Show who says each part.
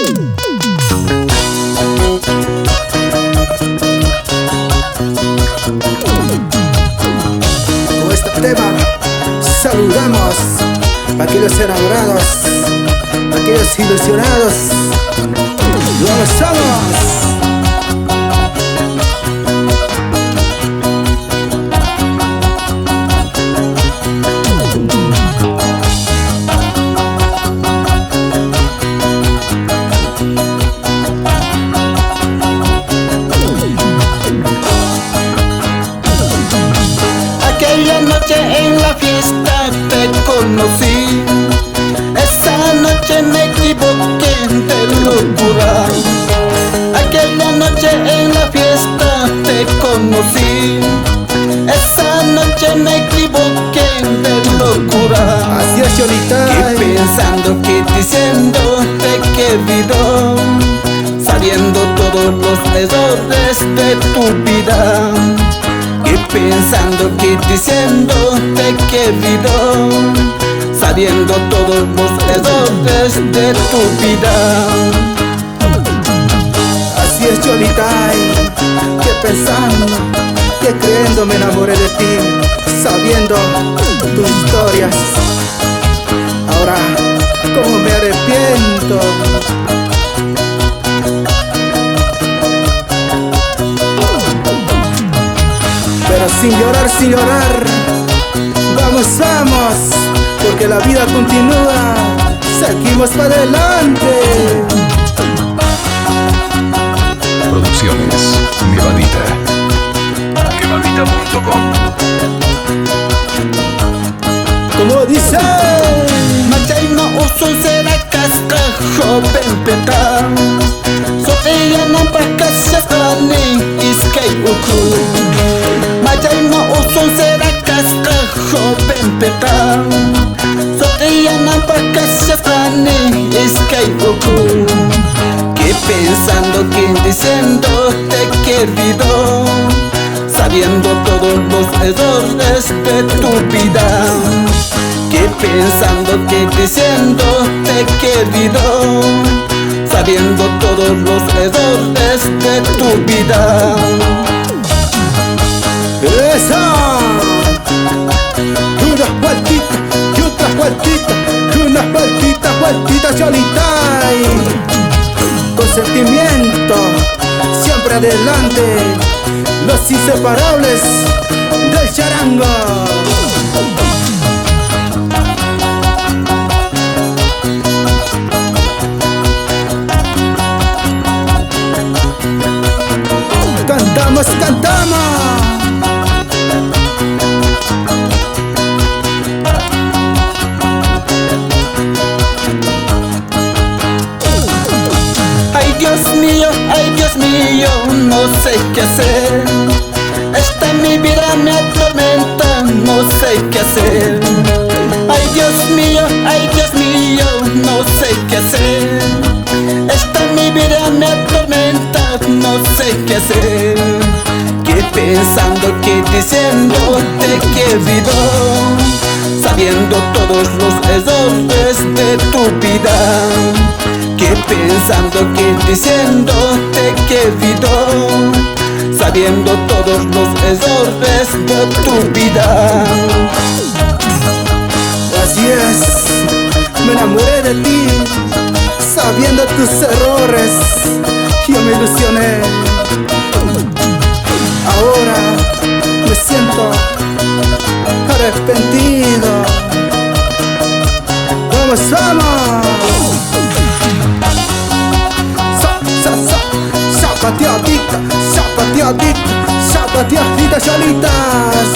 Speaker 1: Con este tema saludamos a aquellos enamorados, a aquellos ilusionados. ¡Lo avanzamos!
Speaker 2: Aquella noche en la fiesta te conocí. Esa noche me equivoqué de locura. Aquella noche en la fiesta te conocí. Esa noche me equivoqué de locura.
Speaker 1: Así es, Cholita.
Speaker 2: Que pensando, que diciendo te he querido, sabiendo todos los errores de tu vida. Que pensando, que diciendo te he querido, sabiendo todos los errores de tu vida.
Speaker 1: Así es, Cholita. Que pensando, que creyendo me enamoré de ti, sabiendo tus historias. Ahora, cómo me arrepiento. Pero sin llorar, vamos, porque la vida continúa, seguimos para adelante.
Speaker 3: Producciones Nevadita. Nevadita.com.
Speaker 1: Como dice,
Speaker 2: Machay no uso será casca joven peta. Sofía no pakasya stani iskay uku. Machay no uso será casca joven peta. Sofía no pakasya stani iskay uku. Que pensando, que diciendo te he querido, sabiendo todos los errores de tu vida. Que pensando, que diciendo te he querido, sabiendo todos los errores de tu vida.
Speaker 1: ¡eso! Una vueltita y otra vueltita, una vueltita, Cholita. Con sentimiento, siempre adelante, los inseparables del charango. Cantamos, cantamos.
Speaker 2: Ay Dios mío, no sé qué hacer. Esta mi vida me atormenta, no sé qué hacer. Ay Dios mío, no sé qué hacer. Esta mi vida me atormenta, no sé qué hacer. Que pensando, que diciendo te he querido, sabiendo todos los errores de tu vida. Que pensando, que diciendo te he querido, sabiendo todos los errores de tu vida.
Speaker 1: Así es, me enamoré de ti, sabiendo tus errores, yo me ilusioné. Ahora me siento arrepentido. Vamos. Zapateadita, Cholitas.